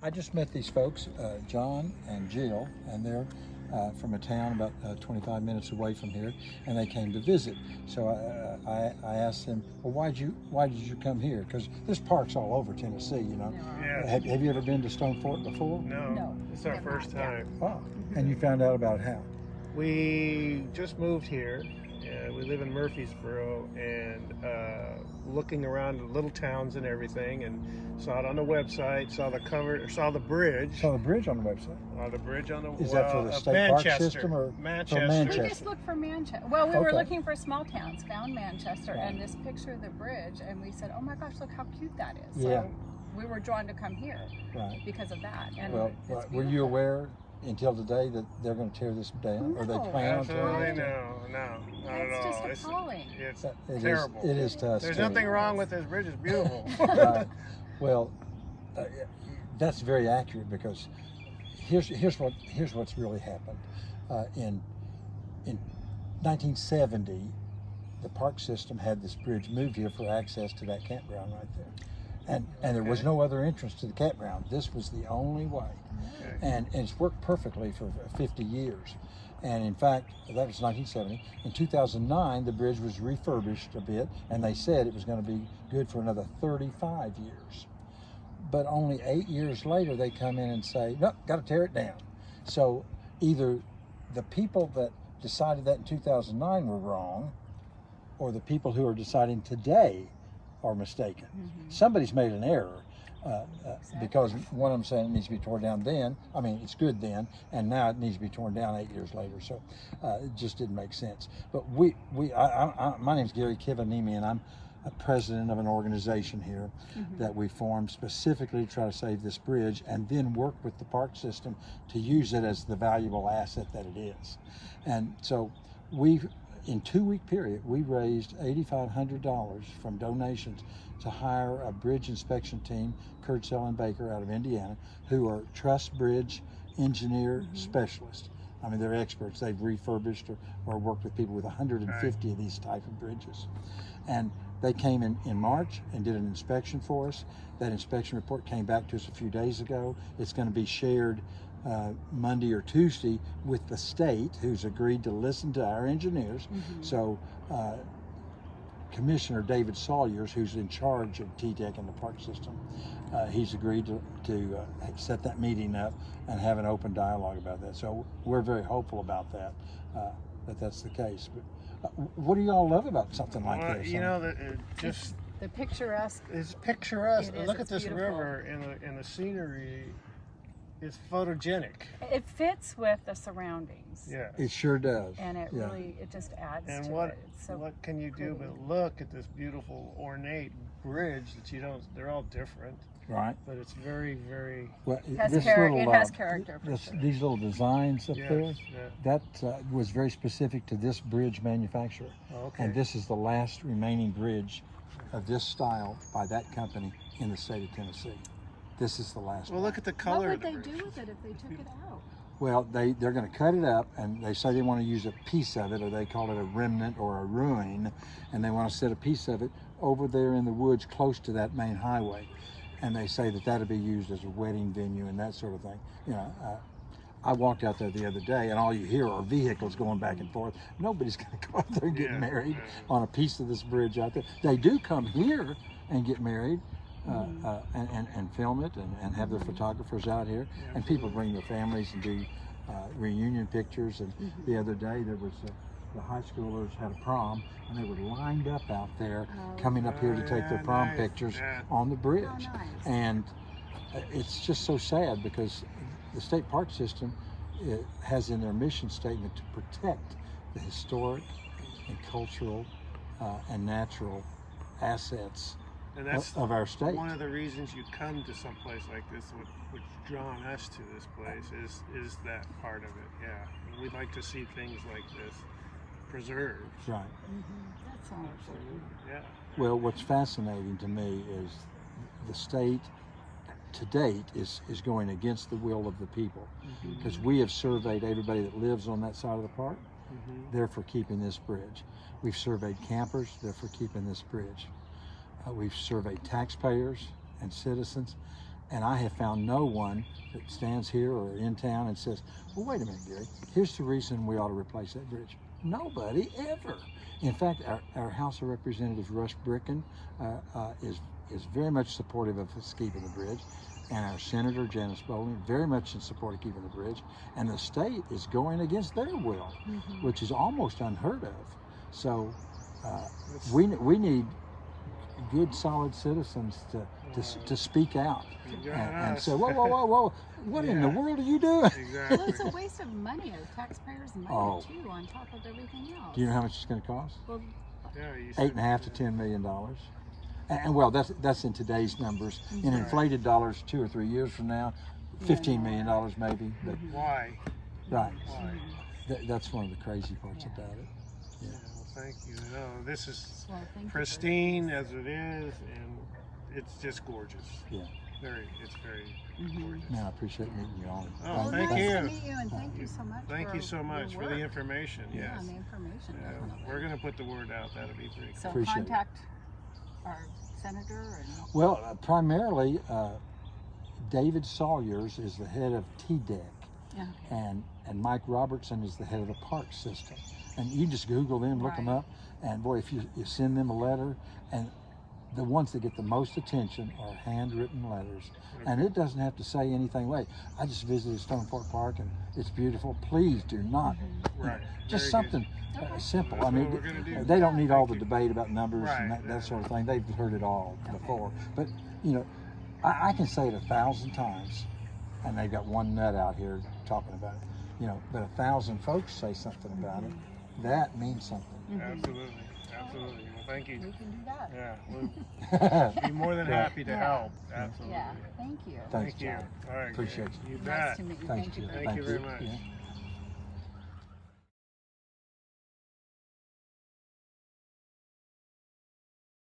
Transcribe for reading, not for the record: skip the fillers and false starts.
I just met these folks, John and Jill, and they're from a town about 25 minutes away from here, and they came to visit. So I asked them, well, why did you come here? Because there's parks all over Tennessee, you know. Yeah. Have you ever been to Stone Fort before? No, it's our first time. Oh, and you found out about how? We just moved here. We live in Murfreesboro, and looking around the little towns and everything, and saw it on the website. Saw the cover, saw the bridge. Saw the bridge on the website. The bridge on the. Is that for the state park system or Manchester? for Manchester? We just looked for Manchester. Well, we were Okay. looking for small towns, found Manchester, Right. and this picture of the bridge, and we said, "Oh my gosh, look how cute that is!" Yeah. So we were drawn to come here Right. because of that. And Well, it's were you beautiful. aware until today that they're going to tear this down, or they No. plan on tearing Absolutely it down? no, not at It's all. just appalling. It's It is- terrible. It is to us. There's too. nothing wrong with this bridge. It's beautiful. Right. Well, that's very accurate because here's what's really happened. In 1970, the park system had this bridge moved here for access to that campground right there, and there was no other entrance to the campground. This was the only way, Okay. and it's worked perfectly for 50 years. And in fact, that was 1970. In 2009, the bridge was refurbished a bit, and they said it was going to be good for another 35 years. But only 8 years later, they come in and say, "No, got to tear it down." So either the people that decided that in 2009 were wrong, or the people who are deciding today are mistaken. Somebody's made an error. Because one of them said it needs to be torn down then. I mean, it's good then, and now it needs to be torn down 8 years later. So it just didn't make sense. But my name's Gary Kivanimi, and I'm a president of an organization here that we formed specifically to try to save this bridge, and then work with the park system to use it as the valuable asset that it is. And so in 2-week period, we raised $8,500 from donations to hire a bridge inspection team, Kurtzell and Baker out of Indiana, who are truss bridge engineer specialists. I mean, they're experts. They've refurbished or worked with people with 150 of these type of bridges. And they came in March and did an inspection for us. That inspection report came back to us a few days ago. It's going to be shared Monday or Tuesday with the state, who's agreed to listen to our engineers. So Commissioner David Sawyers, who's in charge of TDEC and the park system, he's agreed to set that meeting up and have an open dialogue about that. So we're very hopeful about that, that's the case. But what do y'all love about something like Well, this? you know, that it just The picturesque. it's picturesque. It is, Look it's at this beautiful. river and the scenery. It's photogenic. It fits with the surroundings. Yeah. It sure does. And it Yeah. really, it just adds And to what it. It's so what can you do pretty. but look at this beautiful ornate bridge that you don't? They're all different, Right. but it's very, very. Well, Has this char- little, it has character for sure. these little designs up Yes, there, yeah. that was very specific to this bridge manufacturer. Okay. And this is the last remaining bridge of this style by that company in the state of Tennessee. This is the last Well, one. look at the What color would of the they bridge. do with it if they took it out? Well, they're going to cut it up, and they say they want to use a piece of it, or they call it a remnant or a ruin, and they want to set a piece of it over there in the woods close to that main highway. And they say that that'll be used as a wedding venue and that sort of thing. You know, I walked out there the other day, and all you hear are vehicles going back and forth. Nobody's going to go out there and get Yeah, married yeah. on a piece of this bridge out there. They do come here and get married. And film it and have their photographers out here, and people bring their families and do reunion pictures. And the other day there was the high schoolers had a prom, and they were lined up out there coming up here to take their prom nice. pictures Yeah. on the bridge. Oh, nice. And it's just so sad because the state park system has in their mission statement to protect the historic and cultural and natural assets And that's of our state. one of the reasons you come to some place like this, which drawn us to this place, is that part of it. Yeah, and we'd like to see things like this preserved. Right. That's all. Yeah. Well, what's fascinating to me is the state to date is going against the will of the people, because we have surveyed everybody that lives on that side of the park. They're for keeping this bridge. We've surveyed campers. They're for keeping this bridge. We've surveyed taxpayers and citizens. And I have found no one that stands here or in town and says, well, wait a minute, Gary, here's the reason we ought to replace that bridge. Nobody ever. In fact, our House of Representatives, Russ Bricken, is very much supportive of us keeping the bridge. And our Senator, Janice Bowling, very much in support of keeping the bridge. And the state is going against their will, which is almost unheard of. So we need good, solid citizens to speak out and say, whoa, what in the world are you doing? Exactly. Well, it's a waste of money, of taxpayers' money too, on top of everything else. Do you know how much it's going to cost? Well, Yeah, you said, $8.5 to $10 million. And well, that's in today's numbers. In inflated dollars, 2 or 3 years from now, $15 million maybe. But why? right, Why? that's one of the crazy parts about it. Yeah, well, thank you. No, this is well, thank you for pristine as it is, and it's just gorgeous. Yeah. It's very gorgeous. Man, I appreciate meeting you all. Oh, Well, thank nice you. to meet you, and thank you so much. Thank for you so much your for the work. information. Yeah, Yes. and the information. Yeah, Definitely. we're going to put the word out. That'll be pretty So cool. Appreciate it. contact our senator and. Well, primarily, David Sawyers is the head of TDEC, Yeah. and Mike Robertson is the head of the park system. And you just Google them, look them Right. up, and boy, if you send them a letter, and the ones that get the most attention are handwritten letters. And it doesn't have to say anything. Wait, I just visited Stone Fork Park and it's beautiful. Please do not. Right. Just Very good. something simple. That's I mean, what we're gonna do. they don't need all Thank the you. debate about numbers and Right. that sort of thing. They've heard it all before. But, you know, I can say it 1,000 times, and they've got one nut out here talking about it. You know, but 1,000 folks say something about it. That means something. Absolutely. Absolutely. Well, thank you. We can do that. Yeah, we'll be more than happy to help. Absolutely. Yeah. Thank you. Thanks, Thank you. John. All right. Appreciate great. you. You Nice bet. to meet you. Thank Thank you you. very Thank much. you very much. Yeah.